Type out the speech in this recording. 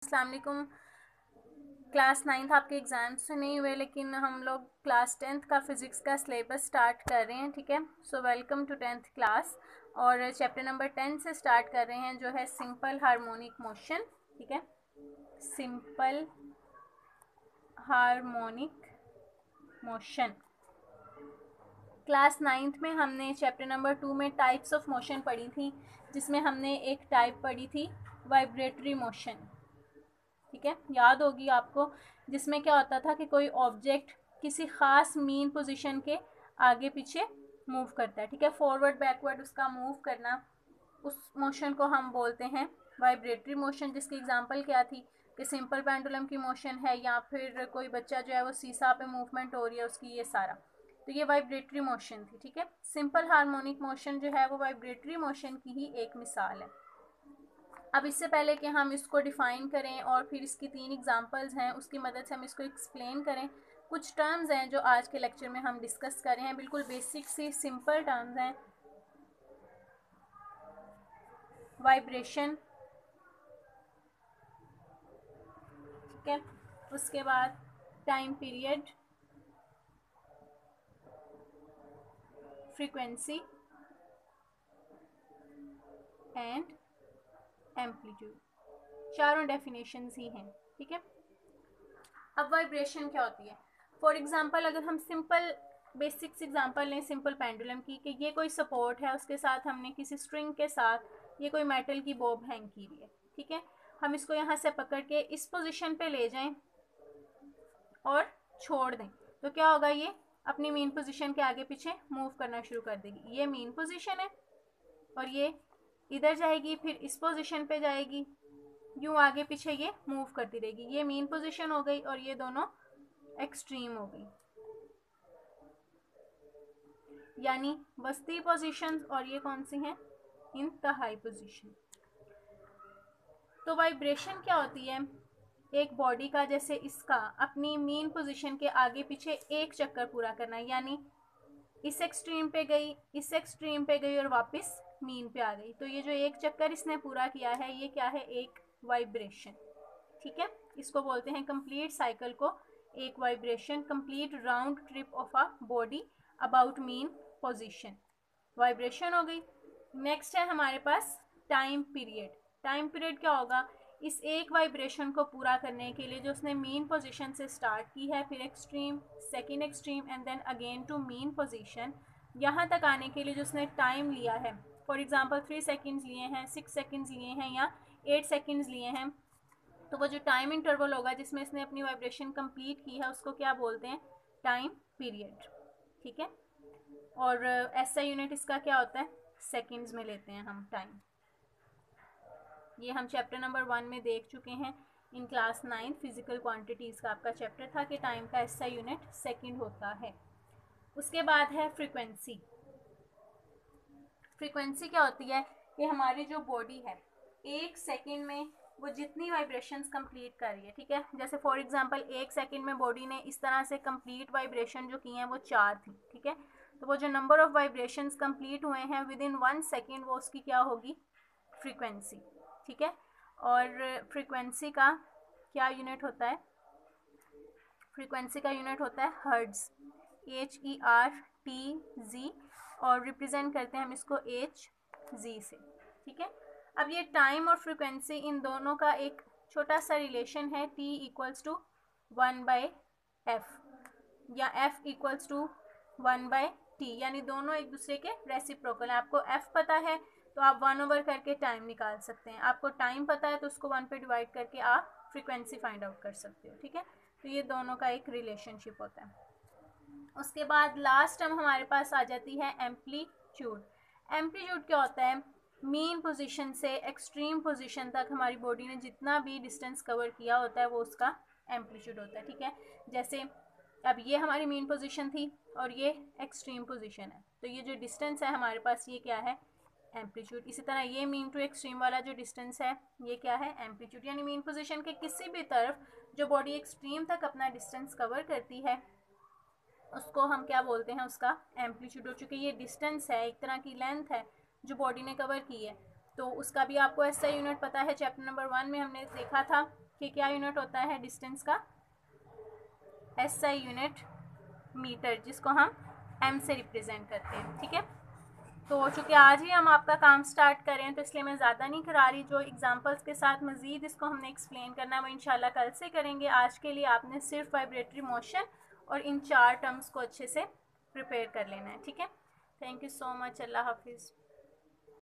अस्सलाम वालेकुम। Class 9th आपके एग्ज़ाम्स तो नहीं हुए, लेकिन हम लोग क्लास 10th का फ़िज़िक्स का सिलेबस स्टार्ट कर रहे हैं। ठीक है, so welcome to 10th class. और चैप्टर नंबर 10 से स्टार्ट कर रहे हैं, जो है सिंपल हार्मोनिक मोशन। ठीक है, simple harmonic motion. Class 9th में हमने चैप्टर नंबर 2 में टाइप्स ऑफ मोशन पढ़ी थी, जिसमें हमने एक टाइप पढ़ी थी वाइब्रेटरी मोशन। ठीक है, याद होगी आपको, जिसमें क्या होता था कि कोई ऑब्जेक्ट किसी ख़ास मीन पोजीशन के आगे पीछे मूव करता है। ठीक है, फॉरवर्ड बैकवर्ड उसका मूव करना, उस मोशन को हम बोलते हैं वाइब्रेटरी मोशन। जिसकी एग्जांपल क्या थी कि सिंपल पेंडुलम की मोशन है, या फिर कोई बच्चा जो है वो सीसा पे मूवमेंट हो रही है उसकी, ये सारा, तो ये वाइब्रेटरी मोशन थी। ठीक है, सिंपल हार्मोनिक मोशन जो है वो वाइब्रेटरी मोशन की ही एक मिसाल है। अब इससे पहले कि हम इसको डिफ़ाइन करें और फिर इसकी 3 एग्जांपल्स हैं, उसकी मदद से हम इसको एक्सप्लेन करें, कुछ टर्म्स हैं जो आज के लेक्चर में हम डिस्कस कर रहे हैं। बिल्कुल बेसिक सी सिंपल टर्म्स हैं। वाइब्रेशन, ठीक है, उसके बाद time period, frequency and amplitude, चारों डेफिनेशंस ही हैं। ठीक है, अब वाइब्रेशन क्या होती है? फॉर एग्जांपल, अगर हम सिंपल बेसिक्स एग्जांपल लें सिंपल पेंडुलम की, कि ये कोई सपोर्ट है, उसके साथ हमने किसी स्ट्रिंग के साथ ये कोई मेटल की बॉब हैंग की हुई है। ठीक है, हम इसको यहाँ से पकड़ के इस पोजीशन पे ले जाएं और छोड़ दें, तो क्या होगा? ये अपनी मेन पोजीशन के आगे पीछे मूव करना शुरू कर देगी। ये मेन पोजीशन है और ये इधर जाएगी, फिर इस पोजीशन पे जाएगी, यूं आगे पीछे ये मूव करती रहेगी। ये मेन पोजीशन हो गई और ये दोनों एक्सट्रीम हो गई, यानी वस्ती पोजीशंस, और ये कौन सी हैं? इंतहाई पोजीशन। तो वाइब्रेशन क्या होती है? एक बॉडी का, जैसे इसका, अपनी मेन पोजीशन के आगे पीछे एक चक्कर पूरा करना, यानी इस एक्सट्रीम पे गई, इस एक्सट्रीम पे गई और वापस मीन पे आ गई। तो ये जो एक चक्कर इसने पूरा किया है, ये क्या है? एक वाइब्रेशन। ठीक है, इसको बोलते हैं कंप्लीट साइकिल को एक vibration, complete round trip of a body about mean position, vibration हो गई। नेक्स्ट है हमारे पास टाइम पीरियड। टाइम पीरियड क्या होगा? इस एक वाइब्रेशन को पूरा करने के लिए, जो उसने मीन पोजीशन से स्टार्ट की है, फिर extreme, second extreme and then again to mean position, यहाँ तक आने के लिए जो उसने टाइम लिया है, फॉर एग्जांपल 3 सेकेंड्स लिए हैं, 6 सेकेंड्स लिए हैं, या 8 सेकेंड्स लिए हैं, तो वो जो टाइम इंटरवल होगा जिसमें इसने अपनी वाइब्रेशन कंप्लीट की है, उसको क्या बोलते हैं? Time period. ठीक है, और ऐसा यूनिट इसका क्या होता है? सेकेंड्स में लेते हैं हम टाइम। ये हम चैप्टर नंबर 1 में देख चुके हैं। इन क्लास 9 फिजिकल क्वांटिटीज़ का आपका चैप्टर था कि टाइम का ऐसा यूनिट सेकेंड होता है। उसके बाद है फ्रीक्वेंसी। फ्रीक्वेंसी क्या होती है? ये हमारी जो बॉडी है, एक सेकेंड में वो जितनी वाइब्रेशंस कंप्लीट कर रही है। ठीक है, जैसे फॉर एग्जांपल एक सेकेंड में बॉडी ने इस तरह से कंप्लीट वाइब्रेशन जो की हैं वो 4 थी। ठीक है, तो वो जो नंबर ऑफ वाइब्रेशंस कंप्लीट हुए हैं विद इन 1 सेकेंड, वो उसकी क्या होगी? फ्रीक्वेंसी। ठीक है, और फ्रीक्वेंसी का क्या यूनिट होता है? फ्रीक्वेंसी का यूनिट होता है हर्ट्ज, HERTZ, और रिप्रेजेंट करते हैं हम इसको HZ से। ठीक है, अब ये टाइम और फ्रीक्वेंसी, इन दोनों का एक छोटा सा रिलेशन है, T इक्वल्स टू 1/f, या F इक्वल्स टू 1/t, यानी दोनों एक दूसरे के रेसिप्रोकल है। आपको F पता है तो आप 1/, करके टाइम निकाल सकते हैं। आपको टाइम पता है तो उसको 1 पे डिवाइड करके आप फ्रीक्वेंसी फाइंड आउट कर सकते हो। ठीक है, तो ये दोनों का एक रिलेशनशिप होता है। उसके बाद लास्ट टर्म हमारे पास आ जाती है एम्पलीट्यूड। एम्पलीट्यूड क्या होता है? मीन पोजीशन से एक्सट्रीम पोजीशन तक हमारी बॉडी ने जितना भी डिस्टेंस कवर किया होता है वो उसका एम्पलीट्यूड होता है। ठीक है, जैसे अब ये हमारी मीन पोजीशन थी और ये एक्सट्रीम पोजीशन है, तो ये जो डिस्टेंस है हमारे पास, ये क्या है? एम्पलीट्यूड। इसी तरह ये मीन टू एक्सट्रीम वाला जो डिस्टेंस है, ये क्या है? एम्पलीट्यूड। यानी मीन पोजीशन के किसी भी तरफ जो बॉडी एक्सट्रीम तक अपना डिस्टेंस कवर करती है, उसको हम क्या बोलते हैं? उसका एम्पलीट्यूड। हो चुकी ये डिस्टेंस है, एक तरह की लेंथ है जो बॉडी ने कवर की है, तो उसका भी आपको ऐसा यूनिट पता है। चैप्टर नंबर 1 में हमने देखा था कि क्या यूनिट होता है डिस्टेंस का, SI यूनिट मीटर, जिसको हम M से रिप्रेजेंट करते हैं। ठीक है, तो चूँकि आज ही हम आपका काम स्टार्ट करें तो इसलिए मैं ज़्यादा नहीं करा रही, जो एग्जांपल्स के साथ मज़ीद इसको हमने एक्सप्लेन करना है वो इंशाल्लाह कल से करेंगे। आज के लिए आपने सिर्फ वाइब्रेटरी मोशन और इन 4 टर्म्स को अच्छे से प्रिपेयर कर लेना है। ठीक है, थैंक यू सो मच, अल्लाह हाफिज़।